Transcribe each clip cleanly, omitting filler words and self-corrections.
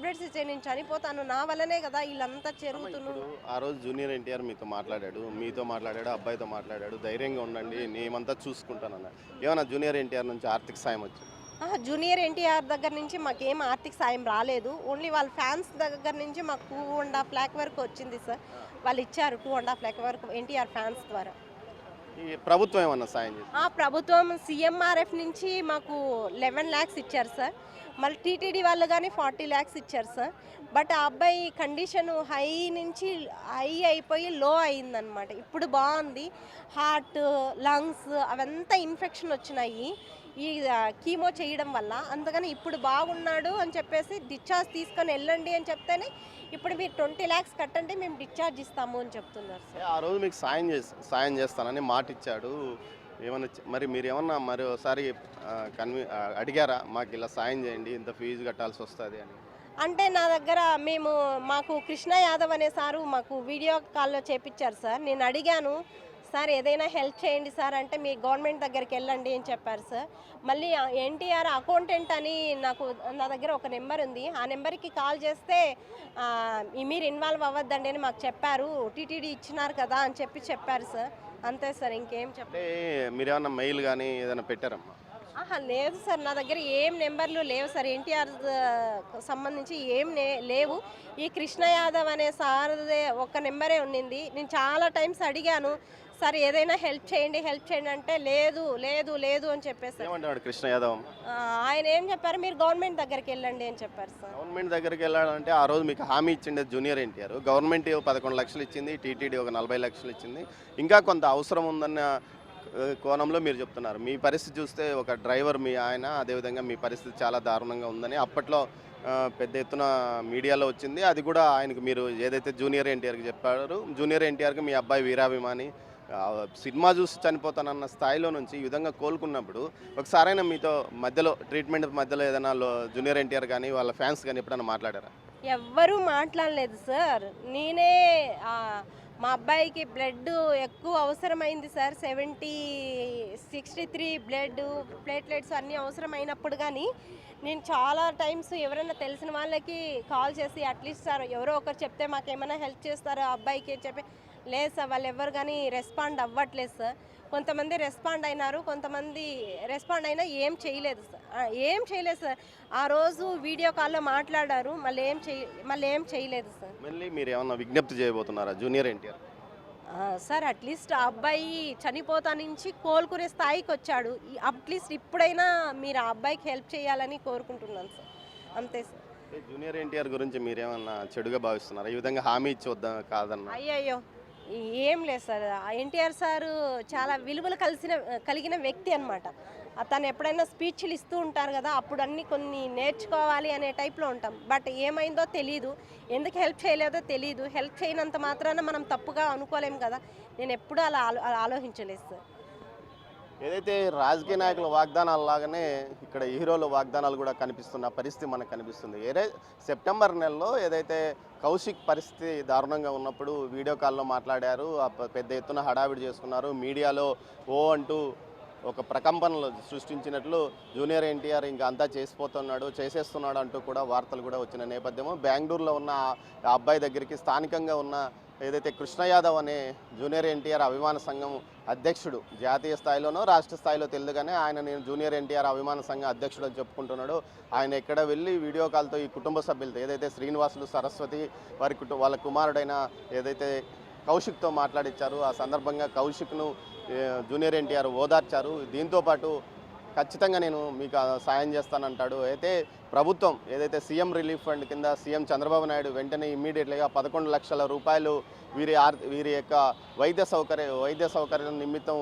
Tablets ఇచ్చే నేను చనిపోతాను, నా వల్లనే కదా వీళ్ళంతా జరుగుతున్నారు. ఆ రోజు జూనియర్ ఎన్టీఆర్ మీతో మాట్లాడాడు, అబ్బాయితో మాట్లాడాడు, ధైర్యంగా ఉండండి నేమంతా చూసుకుంటానన్నాడు. ఏమన్నా జూనియర్ ఎన్టీఆర్ నుంచి ఆర్థిక సాయం వచ్చింది? జూనియర్ ఎన్టీఆర్ దగ్గర నుంచి మాకేం ఆర్థిక సాయం రాలేదు. ఓన్లీ వాళ్ళ ఫ్యాన్స్ దగ్గర నుంచి మాకు 2.5 లాక్ వరకు వచ్చింది సార్. వాళ్ళు ఇచ్చారు 2.5 లాక్ వరకు ఎన్టీఆర్ ఫ్యాన్స్ ద్వారా. ఈ ప్రభుత్వం ఏమన్నా సాయం చేసింది? ప్రభుత్వం సీఎంఆర్ఎఫ్ నుంచి మాకు 11 లాక్స్ ఇచ్చారు సార్. మళ్ళీ టీటీడీ వాళ్ళు కానీ 40 లాక్స్ ఇచ్చారు సార్. బట్ ఆ అబ్బాయి కండిషన్ హై నుంచి హై అయిపోయి లో అయిందనమాట. ఇప్పుడు బాగుంది. హార్ట్, లంగ్స్ అవంతా ఇన్ఫెక్షన్ వచ్చినాయి ఈ కీమో చేయడం వల్ల. అందుకని ఇప్పుడు బాగున్నాడు అని చెప్పేసి డిశ్చార్జ్ తీసుకొని వెళ్ళండి అని చెప్తేనే ఇప్పుడు మీరు 20 లాక్స్ కట్టండి మేము డిశ్చార్జ్ ఇస్తాము అని చెప్తున్నారు సార్. ఆ రోజు మీకు సాయం చేస్తానని మాట ఇచ్చాడు. ఏమన్నా మరి మీరు ఏమన్నా మరోసారి అడిగారా మాకు ఇలా సాయం చేయండి, ఇంత ఫీజు కట్టాల్సి వస్తుంది అని? అంటే నా దగ్గర మాకు కృష్ణ యాదవ్ అనే సారు మాకు వీడియో కాల్లో చేపించారు సార్. నేను అడిగాను, సార్ ఏదైనా హెల్ప్ చేయండి సార్ అంటే మీ గవర్నమెంట్ దగ్గరికి వెళ్ళండి అని చెప్పారు సార్. మళ్ళీ ఎన్టీఆర్ అకౌంటెంట్ అని నా దగ్గర ఒక నెంబర్ ఉంది. ఆ నెంబర్కి కాల్ చేస్తే మీరు ఇన్వాల్వ్ అవ్వద్దండి అని మాకు చెప్పారు. టీటీడీ ఇచ్చినారు కదా అని చెప్పారు సార్. అంతే సార్, ఇంకేం చెప్పండి. మీరు ఏమన్నా మెయిల్ కానీ ఏదైనా పెట్టారమ్మా? లేదు సార్, నా దగ్గర ఏం నెంబర్లు లేవు సార్. ఎన్టీఆర్ సంబంధించి ఏం లేవు. ఈ కృష్ణ యాదవ్ అనే సార్దే ఒక నెంబరే ఉండింది. నేను చాలా టైమ్స్ అడిగాను, సార్ ఏదైనా హెల్ప్ చేయండి అంటే లేదు లేదు లేదు అని చెప్పేసారు. కృష్ణ యాదవ్ ఆయన ఏం చెప్పారు, మీరు గవర్నమెంట్ దగ్గరికి వెళ్ళండి అని చెప్పారు సార్. గవర్నమెంట్ దగ్గరికి వెళ్ళాలంటే ఆ రోజు మీకు హామీ ఇచ్చిండే జూనియర్ ఎన్టీఆర్. గవర్నమెంట్ 11 లక్షలు ఇచ్చింది, టీటీడీ ఒక 40 లక్షలు ఇచ్చింది. ఇంకా కొంత అవసరం ఉందన్న కోణంలో మీరు చెప్తున్నారు. మీ పరిస్థితి చూస్తే ఒక డ్రైవర్ మీ ఆయన, అదేవిధంగా మీ పరిస్థితి చాలా దారుణంగా ఉందని అప్పట్లో పెద్ద ఎత్తున మీడియాలో వచ్చింది. అది కూడా ఆయనకు మీరు ఏదైతే జూనియర్ ఎన్టీఆర్కి చెప్పారు, జూనియర్ ఎన్టీఆర్కి మీ అబ్బాయి వీరాభిమాని సినిమా చూసి చనిపోతానన్న స్థాయిలో నుంచి ఈ విధంగా కోలుకున్నప్పుడు ఒకసారైనా మీతో మధ్యలో ట్రీట్మెంట్ మధ్యలో ఏదైనా జూనియర్ ఎన్టీఆర్ కానీ వాళ్ళ ఫ్యాన్స్ కానీ ఎప్పుడైనా మాట్లాడారా? ఎవ్వరూ మాట్లాడలేదు సార్. నేనే మా అబ్బాయికి బ్లడ్ ఎక్కువ అవసరమైంది సార్. 63 బ్లడ్ ప్లేట్లెట్స్ అన్నీ అవసరమైనప్పుడు కానీ నేను చాలా టైమ్స్ ఎవరైనా తెలిసిన వాళ్ళకి కాల్ చేసి అట్లీస్ట్ సార్ ఎవరో ఒకరు చెప్తే మాకేమైనా హెల్ప్ చేస్తారో ఆ అబ్బాయికి అని చెప్పి, లేదు సార్ వాళ్ళు ఎవరు కానీ రెస్పాండ్ అవ్వట్లేదు సార్. కొంతమంది రెస్పాండ్ అయినారు, కొంతమంది రెస్పాండ్ అయినా ఏం చేయలేదు సార్. ఆ రోజు వీడియో కాల్లో మాట్లాడారు, మళ్ళీ ఏం చేయలేదు సార్. మళ్ళీ మీరు ఏమన్నా విజ్ఞప్తి చేయబోతున్నారా జూనియర్ ఎన్టీఆర్? సార్ అట్లీస్ట్ ఆ అబ్బాయి చనిపోతా నుంచి కోలుకునే స్థాయికి వచ్చాడు. అట్లీస్ట్ ఇప్పుడైనా మీరు ఆ అబ్బాయికి హెల్ప్ చేయాలని కోరుకుంటున్నాను సార్. అంతే సార్. జూనియర్ ఎన్టీఆర్ గురించి మీరేమన్నా చెడుగా భావిస్తున్నారా? ఈ విధంగా హామీ ఇచ్చి వద్దా కాదన్న? అయ్యయ్యో ఏం లేదు సార్. ఎన్టీఆర్ సారు చాలా విలువలు కలిగిన వ్యక్తి అనమాట. తను ఎప్పుడైనా స్పీచ్లు ఇస్తూ ఉంటారు కదా, అప్పుడు అన్నీ కొన్ని నేర్చుకోవాలి అనే టైప్లో ఉంటాం. బట్ ఏమైందో తెలీదు, ఎందుకు హెల్ప్ చేయలేదో తెలీదు. హెల్ప్ చేయనంత మాత్రాన మనం తప్పుగా అనుకోలేం కదా. నేను ఎప్పుడూ అలా ఆలోచించలేదు సార్. ఏదైతే రాజకీయ నాయకుల వాగ్దానాలు లాగానే ఇక్కడ హీరోల వాగ్దానాలు కూడా కనిపిస్తున్న పరిస్థితి మనకు కనిపిస్తుంది. సెప్టెంబర్ నెలలో ఏదైతే కౌశిక్ పరిస్థితి దారుణంగా ఉన్నప్పుడు వీడియో కాల్లో మాట్లాడారు, పెద్ద ఎత్తున హడావిడి చేసుకున్నారు. మీడియాలో ఓ అంటూ ఒక ప్రకంపనలు సృష్టించినట్లు జూనియర్ ఎన్టీఆర్ ఇంకా అంతా చేసేస్తున్నాడు అంటూ కూడా వార్తలు కూడా వచ్చిన నేపథ్యము. బెంగళూరులో ఉన్న ఆ అబ్బాయి దగ్గరికి స్థానికంగా ఉన్న ఏదైతే కృష్ణ యాదవ్ అనే జూనియర్ ఎన్టీఆర్ అభిమాన సంఘం అధ్యక్షుడు, జాతీయ స్థాయిలోనో రాష్ట్ర స్థాయిలో తెలియదు కానీ నేను జూనియర్ ఎన్టీఆర్ అభిమాన సంఘం అధ్యక్షుడు అని చెప్పుకుంటున్నాడు. ఆయన ఎక్కడ వెళ్ళి వీడియో కాల్తో ఈ కుటుంబ సభ్యులతో ఏదైతే శ్రీనివాసులు, సరస్వతి వాళ్ళ కుమారుడైన ఏదైతే కౌశిక్తో మాట్లాడిచ్చారు, ఆ సందర్భంగా కౌశిక్ను జూనియర్ ఎన్టీఆర్ ఓదార్చారు. దీంతోపాటు ఖచ్చితంగా నేను మీకు సాయం చేస్తానంటాడు. అయితే ప్రభుత్వం ఏదైతే సీఎం రిలీఫ్ ఫండ్ కింద సీఎం చంద్రబాబు నాయుడు వెంటనే ఇమ్మీడియట్లీగా 11 లక్షల రూపాయలు వీరి యొక్క వైద్య సౌకర్యం నిమిత్తం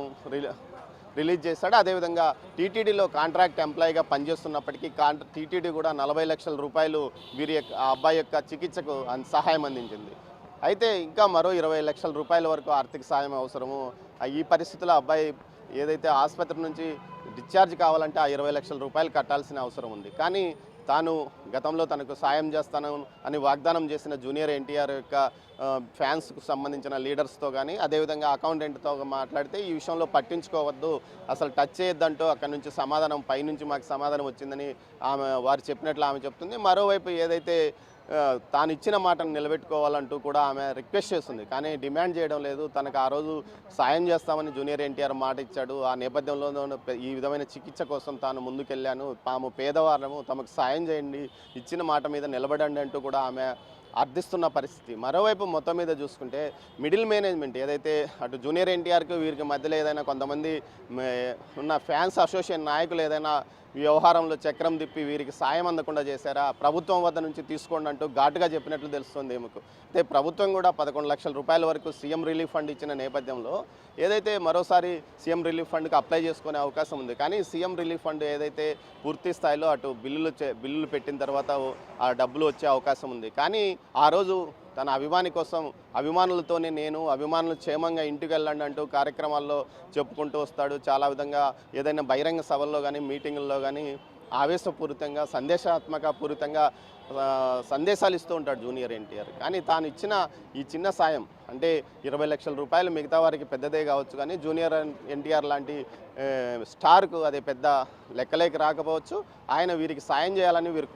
రిలీజ్ చేశాడు. అదేవిధంగా టీటీడీలో కాంట్రాక్ట్ ఎంప్లాయీగా పనిచేస్తున్నప్పటికీ టీటీడీ కూడా 40 లక్షల రూపాయలు ఆ అబ్బాయి యొక్క చికిత్సకు సహాయం అందించింది. అయితే ఇంకా మరో 20 లక్షల రూపాయల వరకు ఆర్థిక సాయం అవసరము. ఈ పరిస్థితుల్లో అబ్బాయి ఏదైతే ఆసుపత్రి నుంచి డిశ్చార్జ్ కావాలంటే ఆ 20 లక్షల రూపాయలు కట్టాల్సిన అవసరం ఉంది. కానీ తాను గతంలో తనకు సాయం చేస్తాను అని వాగ్దానం చేసిన జూనియర్ ఎన్టీఆర్ యొక్క ఫ్యాన్స్కు సంబంధించిన లీడర్స్తో కానీ అదేవిధంగా అకౌంటెంట్తో మాట్లాడితే ఈ విషయంలో పట్టించుకోవద్దు, అసలు టచ్ చేయొద్దంటూ అక్కడి నుంచి పైనుంచి మాకు సమాధానం వచ్చిందని వారు చెప్పినట్లు ఆమె చెప్తుంది. మరోవైపు ఏదైతే తాను ఇచ్చిన మాటను నిలబెట్టుకోవాలంటూ కూడా ఆమె రిక్వెస్ట్ చేస్తుంది. కానీ డిమాండ్ చేయడం లేదు. తనకు ఆ రోజు సాయం చేస్తామని జూనియర్ ఎన్టీఆర్ మాట ఇచ్చాడు. ఆ నేపథ్యంలో ఈ విధమైన చికిత్స కోసం తాను ముందుకెళ్ళాను. తాము పేదవాళ్ళము, తమకు సాయం చేయండి, ఇచ్చిన మాట మీద నిలబడండి అంటూ కూడా ఆమె అర్థిస్తున్న పరిస్థితి. మరోవైపు మొత్తం మీద చూసుకుంటే మిడిల్ మేనేజ్మెంట్ ఏదైతే అటు జూనియర్ ఎన్టీఆర్కి వీరికి మధ్యలో ఏదైనా కొంతమంది ఉన్న ఫ్యాన్స్ అసోసియేషన్ నాయకులు ఏదైనా వ్యవహారంలో చక్రం తిప్పి వీరికి సాయం అందకుండా చేశారా, ప్రభుత్వం వద్ద నుంచి తీసుకోండి అంటూ ఘాటుగా చెప్పినట్లు తెలుస్తుంది ఏమకు. అయితే ప్రభుత్వం కూడా 11 లక్షల రూపాయల వరకు సీఎం రిలీఫ్ ఫండ్ ఇచ్చిన నేపథ్యంలో ఏదైతే మరోసారి సీఎం రిలీఫ్ ఫండ్కి అప్లై చేసుకునే అవకాశం ఉంది. కానీ సీఎం రిలీఫ్ ఫండ్ ఏదైతే పూర్తి స్థాయిలో అటు బిల్లులు పెట్టిన తర్వాత ఆ డబ్బులు వచ్చే అవకాశం ఉంది. కానీ ఆ రోజు తన అభిమాని కోసం అభిమానులతోనే నేను అభిమానులు క్షేమంగా ఇంటికి వెళ్ళండి అంటూ కార్యక్రమాల్లో చెప్పుకుంటూ వస్తాడు. చాలా విధంగా ఏదైనా బహిరంగ సభల్లో కానీ మీటింగుల్లో కానీ ఆవేశపూరితంగా సందేశాత్మకపూరితంగా సందేశాలు ఇస్తూ ఉంటాడు జూనియర్ ఎన్టీఆర్. కానీ తాను ఇచ్చిన ఈ చిన్న సాయం అంటే 20 లక్షల రూపాయలు మిగతా వారికి పెద్దదే కావచ్చు, కానీ జూనియర్ ఎన్టీఆర్ లాంటి స్టార్కు అదే పెద్ద లెక్కలేకి రాకపోవచ్చు. ఆయన వీరికి సాయం చేయాలని వీరు